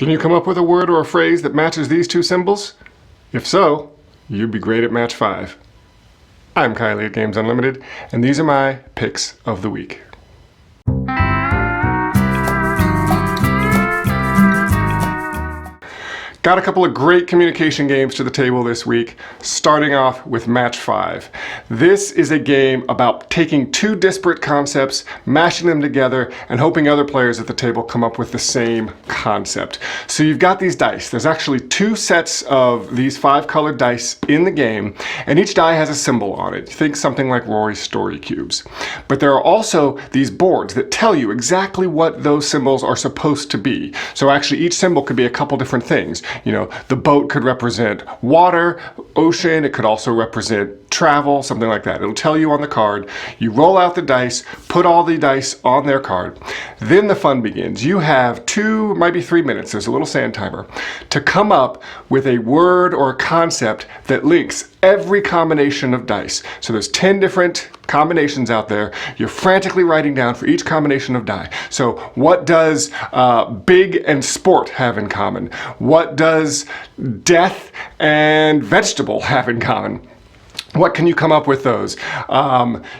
Can you come up with a word or a phrase that matches these two symbols? If so, you'd be great at match 5. I'm Kylie at Games Unlimited, and these are my picks of the week. Got a couple of great communication games to the table this week, starting off with Match 5. This is a game about taking two disparate concepts, mashing them together, and hoping other players at the table come up with the same concept. So you've got these dice. There's actually 2 sets of these 5-colored dice in the game, and each die has a symbol on it. Think something like Rory's Story Cubes. But there are also these boards that tell you exactly what those symbols are supposed to be. So actually each symbol could be a couple different things. You know, the boat could represent water, ocean, it could also represent travel, something like that. It'll tell you on the card. You roll out the dice, put all the dice on their card. Then the fun begins. You have 2, might be 3 minutes, there's a little sand timer, to come up with a word or a concept that links every combination of dice. So there's 10 different combinations out there. You're frantically writing down for each combination of die. So what does big and sport have in common? What does death and vegetable have in common? What can you come up with those?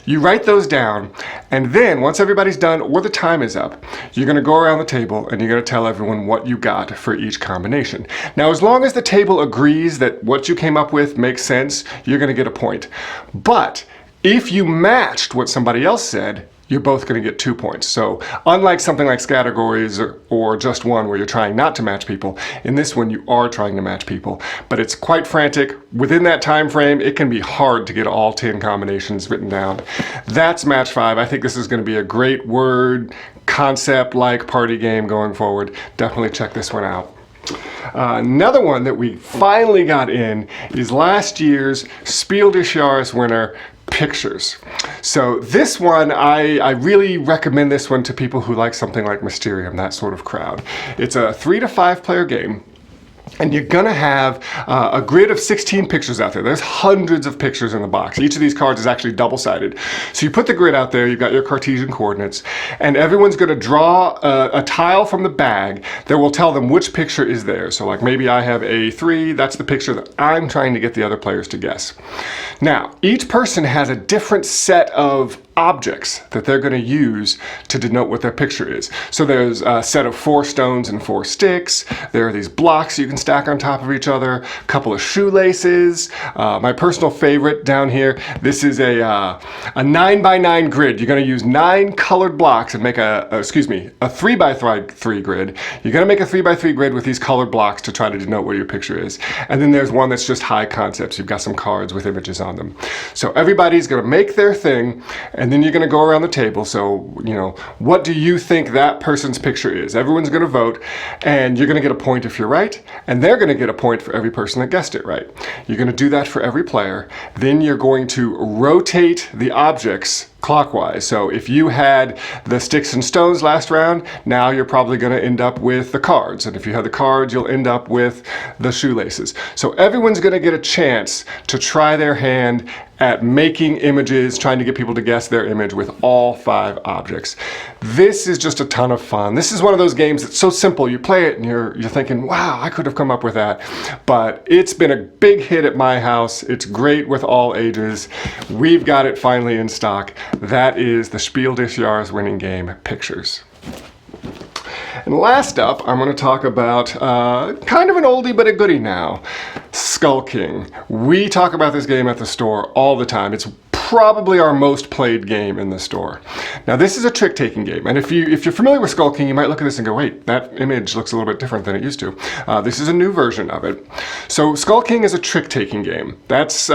You write those down, and then once everybody's done or the time is up, you're going to go around the table and you're going to tell everyone what you got for each combination. Now, as long as the table agrees that what you came up with makes sense, you're going to get a point. But if you matched what somebody else said, you're both going to get 2 points. So unlike something like categories or just one where you're trying not to match people, in this one you are trying to match people. But it's quite frantic. Within that time frame, it can be hard to get all 10 combinations written down. That's match 5. I think this is going to be a great word concept-like party game going forward. Definitely check this one out. Another one that we finally got in is last year's Spiel des Jahres winner, Pictures. So this one, I really recommend this one to people who like something like Mysterium, that sort of crowd. It's a 3 to 5 player game. And you're gonna have a grid of 16 pictures out there. There's hundreds of pictures in the box. Each of these cards is actually double-sided. So you put the grid out there, you've got your Cartesian coordinates, and everyone's gonna draw a tile from the bag that will tell them which picture is there. So like maybe I have A3, that's the picture that I'm trying to get the other players to guess. Now, each person has a different set of objects that they're going to use to denote what their picture is. So there's a set of 4 stones and 4 sticks. There are these blocks you can stack on top of each other, a couple of shoelaces. My personal favorite down here, this is a 9x9 grid. You're going to use 9 colored blocks and make a 3x3 grid. You're going to make a 3x3 grid with these colored blocks to try to denote what your picture is. And then there's one that's just high concepts. You've got some cards with images on them. So everybody's going to make their thing, and then you're going to go around the table. So, you know, what do you think that person's picture is? Everyone's going to vote, and you're going to get a point if you're right, and they're going to get a point for every person that guessed it right. You're going to do that for every player. Then you're going to rotate the objects clockwise. So if you had the sticks and stones last round, now you're probably going to end up with the cards. And if you have the cards, you'll end up with the shoelaces. So everyone's going to get a chance to try their hand at making images, trying to get people to guess their image with all 5 objects. This is just a ton of fun. This is one of those games that's so simple. You play it and you're thinking, wow, I could have come up with that. But it's been a big hit at my house. It's great with all ages. We've got it finally in stock. That is the Spiel des Jahres winning game, Pictures. And last up, I'm going to talk about kind of an oldie but a goodie now, Skull King. We talk about this game at the store all the time. It's probably our most played game in the store. Now this is a trick-taking game, and if you're familiar with Skull King, you might look at this and go, wait, that image looks a little bit different than it used to. This is a new version of it. So Skull King is a trick-taking game. That's,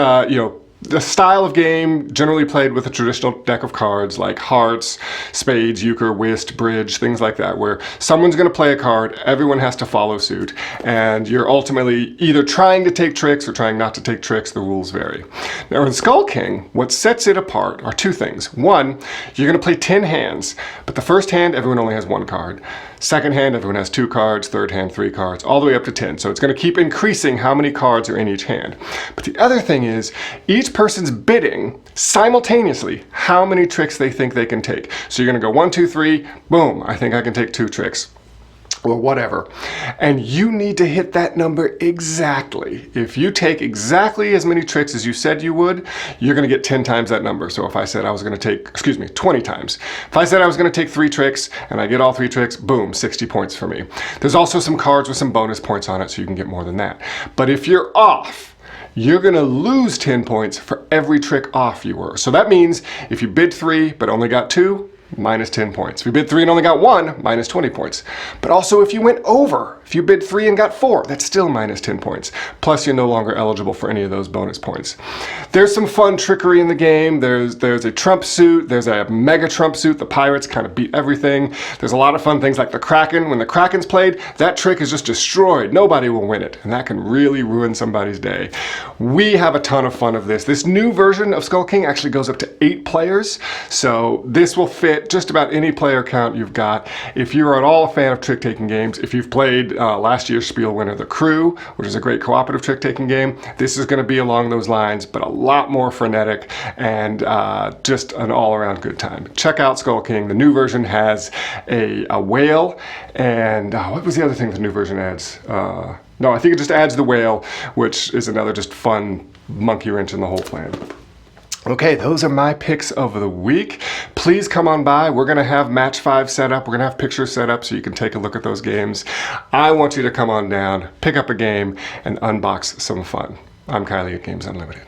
the style of game generally played with a traditional deck of cards like hearts, spades, euchre, whist, bridge, things like that, where someone's going to play a card, everyone has to follow suit, and you're ultimately either trying to take tricks or trying not to take tricks. The rules vary. Now in Skull King, what sets it apart are 2 things. One, you're going to play 10 hands, but the first hand, everyone only has 1 card. Second hand, everyone has 2 cards. Third hand, 3 cards, all the way up to 10. So it's going to keep increasing how many cards are in each hand. But the other thing is, each person's bidding simultaneously how many tricks they think they can take. So you're going to go 1, 2, 3, boom, I think I can take 2 tricks. or whatever, and you need to hit that number exactly. If you take exactly as many tricks as you said you would, you're going to get 10 times that number. So if I said I was going to take, 20 times. If I said I was going to take 3 tricks and I get all 3 tricks, boom, 60 points for me. There's also some cards with some bonus points on it, so you can get more than that. But if you're off, you're gonna lose 10 points for every trick off you were. So that means if you bid 3 but only got 2, minus 10 points. If you bid 3 and only got 1, minus 20 points. But also if you went over, if you bid 3 and got 4, that's still minus 10 points. Plus you're no longer eligible for any of those bonus points. There's some fun trickery in the game. There's a trump suit, there's a mega trump suit. The pirates kind of beat everything. There's a lot of fun things like the Kraken. When the Kraken's played, that trick is just destroyed. Nobody will win it, and that can really ruin somebody's day. We have a ton of fun of this. This new version of Skull King actually goes up to 8 players, so this will fit just about any player count you've got. If you're at all a fan of trick-taking games, if you've played last year's Spiel winner, The Crew, which is a great cooperative trick-taking game, this is going to be along those lines, but a lot more frenetic and just an all-around good time. Check out Skull King. The new version has a whale, and what was the other thing the new version adds? No, I think it just adds the whale, which is another just fun monkey wrench in the whole plan. Okay, those are my picks of the week. Please come on by. We're going to have Match 5 set up. We're going to have pictures set up so you can take a look at those games. I want you to come on down, pick up a game, and unbox some fun. I'm Kylie at Games Unlimited.